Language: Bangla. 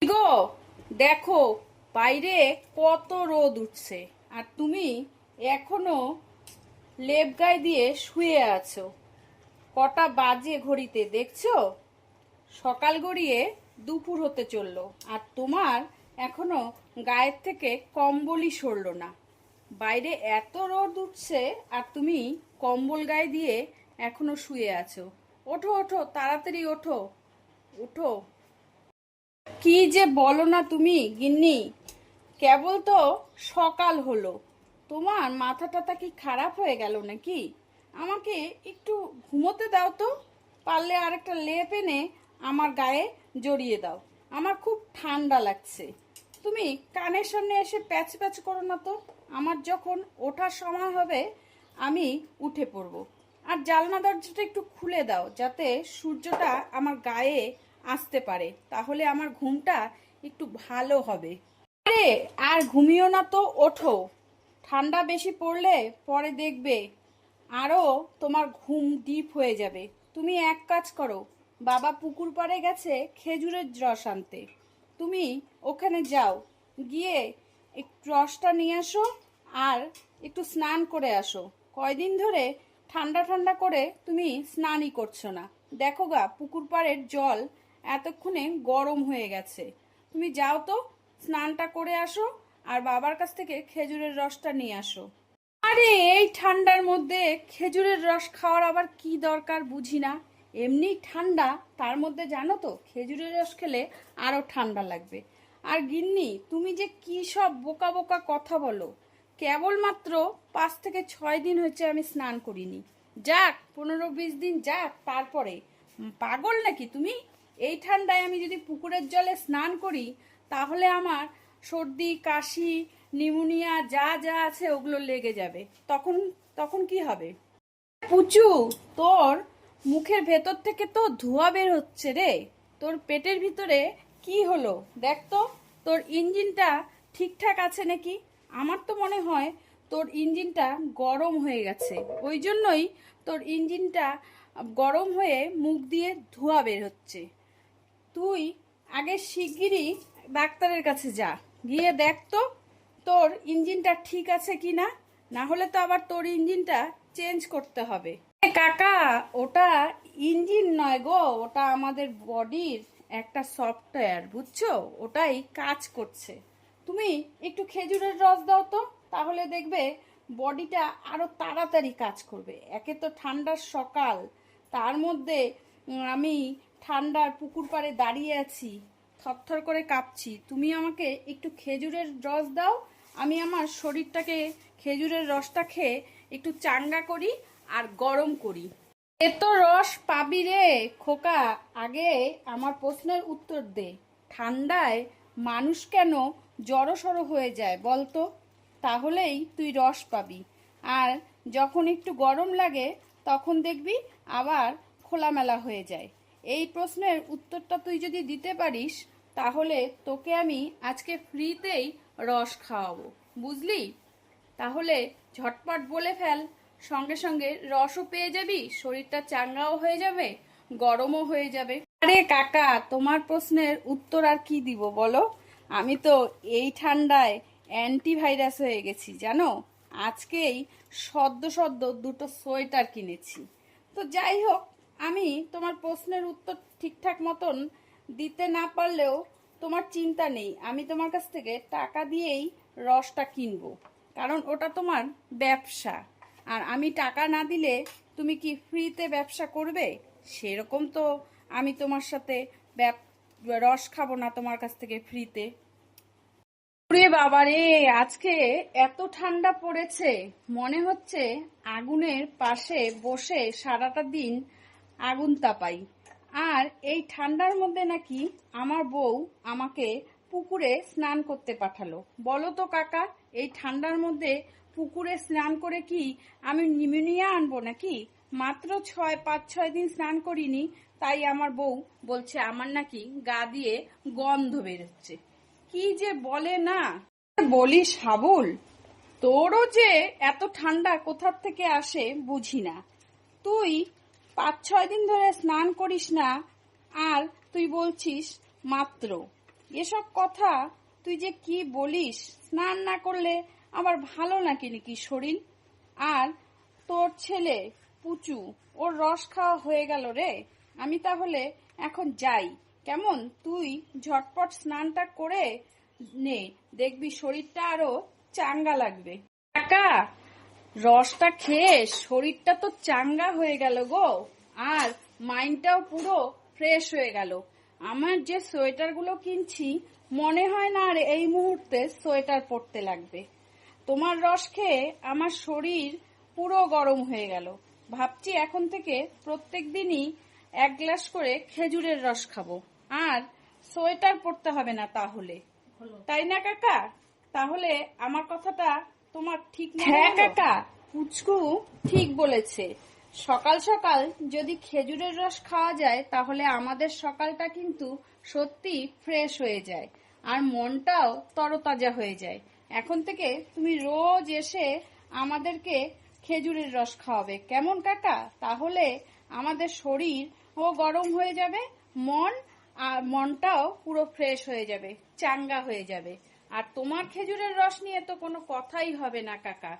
গো, দেখো বাইরে কত রোদ উঠছে আর তুমি এখনো লেপ গায়ে দিয়ে শুয়ে আছো। কটা বাজে ঘড়িতে দেখছো? সকাল গড়িয়ে দুপুর হতে চললো আর তোমার এখনো গায়ের থেকে কম্বলই সরলো না। বাইরে এত রোদ উঠছে আর তুমি কম্বল গায়ে দিয়ে এখনো শুয়ে আছো। ওঠো ওঠো, তাড়াতাড়ি ওঠো, উঠো। কি যে বলো না তুমি গিন্নি, কেবল তো সকাল হলো, তোমার মাথা টাথা কি খারাপ হয়ে গেল নাকি? আমাকে একটু ঘুমোতে দাও তো, পারলে আরেকটা লেপ এনে আমার গায়ে জড়িয়ে দাও। আমার খুব ঠান্ডা লাগছে। তুমি কানের সামনে এসে প্যাচ প্যাচ করো না তো। আমার যখন ওঠার সময় হবে আমি উঠে পড়ব। আর জানলা দরজাটা একটু খুলে দাও যাতে সূর্যটা আমার গায়ে আসতে পারে, তাহলে আমার ঘুমটা একটু ভালো হবে। আরে আর ঘুমিও না তো, ওঠো। ঠান্ডা বেশি পড়লে পরে দেখবে আরো তোমার ঘুম ডিপ হয়ে যাবে। তুমি এক কাজ করো, বাবা পুকুর পাড়ে গেছে খেজুরের রস আনতে, তুমি ওখানে যাও, গিয়ে একটু রসটা নিয়ে আসো আর একটু স্নান করে আসো। কয়দিন ধরে ঠান্ডা ঠান্ডা করে তুমি স্নানই করছো না। দেখো গা, পুকুর পাড়ের জল এতক্ষণে গরম হয়ে গেছে। তুমি যাও তো, স্নানটা করে আসো আর বাবার কাছ থেকে খেজুরের রসটা নিয়ে আসো। আরে এই ঠান্ডার মধ্যে খেজুরের রস খাওয়ার আবার কি দরকার বুঝি না। এমনি ঠান্ডা, তার মধ্যে জানো তো খেজুরের রস খেলে আরো ঠান্ডা লাগবে। আর গিন্নি, তুমি যে কি সব বোকা বোকা কথা বলো। কেবলমাত্র 5 থেকে 6 দিন হয়েছে আমি স্নান করিনি। যাক, 15-20 দিন যাক, তারপরে পাগল নাকি তুমি? এই ঠান্ডায় আমি যদি পুকুরের জলে স্নান করি তাহলে আমার সর্দি কাশি নিউমোনিয়া যা যা আছে ওগুলো লেগে যাবে। তখন তখন কি হবে? পুচু, তোর মুখের ভেতর থেকে তো ধোঁয়া বের হচ্ছে রে। তোর পেটের ভিতরে কি হলো দেখ তো, তোর ইঞ্জিনটা ঠিকঠাক আছে নাকি? আমার তো মনে হয় তোর ইঞ্জিনটা গরম হয়ে গেছে, ওই জন্যই তোর ইঞ্জিনটা গরম হয়ে মুখ দিয়ে ধোঁয়া বের হচ্ছে। তুই আগে শিগগিরই ডাক্তারের কাছে যা, গিয়ে দেখ তো তোর ইঞ্জিনটা ঠিক আছে কি না। না হলে তো আবার তোর ইঞ্জিনটা চেঞ্জ করতে হবে। কাকা, ওটা ইঞ্জিন নয় গো, ওটা আমাদের বডির একটা সফটওয়্যার, বুঝছো? ওটাই কাজ করছে। তুমি একটু খেজুরের রস দাও তো, তাহলে দেখবে বডিটা আরো তাড়াতাড়ি কাজ করবে। একে তো ঠান্ডার সকাল, তার মধ্যে আমি ঠান্ডার পুকুর পাড়ে দাঁড়িয়ে আছি, থরথর করে কাঁপছি। তুমি আমাকে একটু খেজুরের রস দাও, আমি আমার শরীরটাকে খেজুরের রসটা খেয়ে একটু চাঙ্গা করি আর গরম করি। এত রস পাবি রে খোকা, আগে আমার প্রশ্নের উত্তর দে। ঠান্ডায় মানুষ কেন জড়সড় হয়ে যায় বলতো? তাহলেই তুই রস পাবি। আর যখন একটু গরম লাগে তখন দেখবি আবার খোলামেলা হয়ে যায়। এই প্রশ্নের উত্তরটা তুই যদি দিতে পারিস তাহলে তোকে আমি আজকে ফ্রিতেই রস খাওয়াবো, বুঝলি? তাহলে ঝটপট বলে ফেল, সঙ্গে সঙ্গে রসও পেয়ে যাবি, শরীরটা চাঙ্গাও হয়ে যাবে, গরমও হয়ে যাবে। আরে কাকা, তোমার প্রশ্নের উত্তর আর কি দিব বলো? আমি তো এই ঠান্ডায় অ্যান্টিভাইরাস হয়ে গেছি জানো। আজকেই সদ্য সদ্য 2টো সোয়েটার কিনেছি। তো যাই হোক, আমি তোমার প্রশ্নের উত্তর ঠিকঠাক মতন দিতে না পারলেও তোমার চিন্তা নেই, আমি তোমার কাছ থেকে টাকা দিয়েই রসটা কিনবো, কারণ ওটা তোমার ব্যবসা। আর আমি টাকা না দিলে তুমি কি ফ্রিতে ব্যবসা করবে? সেরকম তো আমি তোমার সাথে রস খাবো না তোমার কাছ থেকে ফ্রিতে। ওরে বাবা রে, আজকে এত ঠান্ডা পড়েছে, মনে হচ্ছে আগুনের পাশে বসে সারাটা দিন আগুন তাপাই। আর এই ঠান্ডার মধ্যে নাকি আমার বউ আমাকে পুকুরে স্নান করতে পাঠালো। বলো তো কাকা, এই ঠান্ডার মধ্যে পুকুরে স্নান করে কি আমি নিউমোনিয়া আনবো নাকি? মাত্র 5-6 দিন স্নান করিনি, তাই আমার বউ বলছে আমার নাকি গা দিয়ে গন্ধ বেরোচ্ছে। কি যে বলে না, বলিস হাবুল, তোরও যে এত ঠান্ডা কোথার থেকে আসে বুঝি না। তুই 5-6 দিন ধরে স্নান করিস না আর তুই বলছিস মাত্র। এসব কথা তুই যে কি বলিস, স্নান না করলে আবার ভালো নাকি নাকি শরীর? আর তোর ছেলে পুচু, ওর রস খাওয়া হয়ে গেল রে। আমি তাহলে এখন যাই, কেমন? তুই ঝটপট স্নানটা করে নে, দেখবি শরীরটা আরো চাঙ্গা লাগবে। কাকা, রসটা খেয়ে শরীরটা তো চাঙ্গা হয়ে গেল গো, আর মাইন্ডটাও পুরো ফ্রেশ হয়ে গেল। আমার যে সোয়েটারগুলো কিনছি, মনে হয় না আর এই মুহূর্তে সোয়েটার পরতে লাগবে। তোমার রস খেয়ে আমার শরীর পুরো গরম হয়ে গেল। ভাবছি এখন থেকে প্রত্যেক দিনই 1 গ্লাস করে খেজুরের রস খাবো, আর সোয়েটার পরতে হবে না তাহলে, তাই না কাকা? তাহলে আমার কথাটা তোমার ঠিক মনে হলো? হ্যাঁ কাকা, পুচকু ঠিক বলেছে। সকাল সকাল যদি খেজুরের রস খাওয়া যায় তাহলে আমাদের সকালটা কিন্তু সত্যি ফ্রেশ হয়ে যায়, আর মনটাও তরতাজা হয়ে যায়। এখন থেকে তুমি রোজ এসে আমাদেরকে খেজুরের রস খাওয়াবে, কেমন কাকা? তাহলে আমাদের শরীর ও গরম হয়ে যাবে, মনটাও পুরো ফ্রেশ হয়ে যাবে, চাঙ্গা হয়ে যাবে। আর তোমার খেজুরের রস নিয়ে তো কোনো কথাই হবে না কাকা।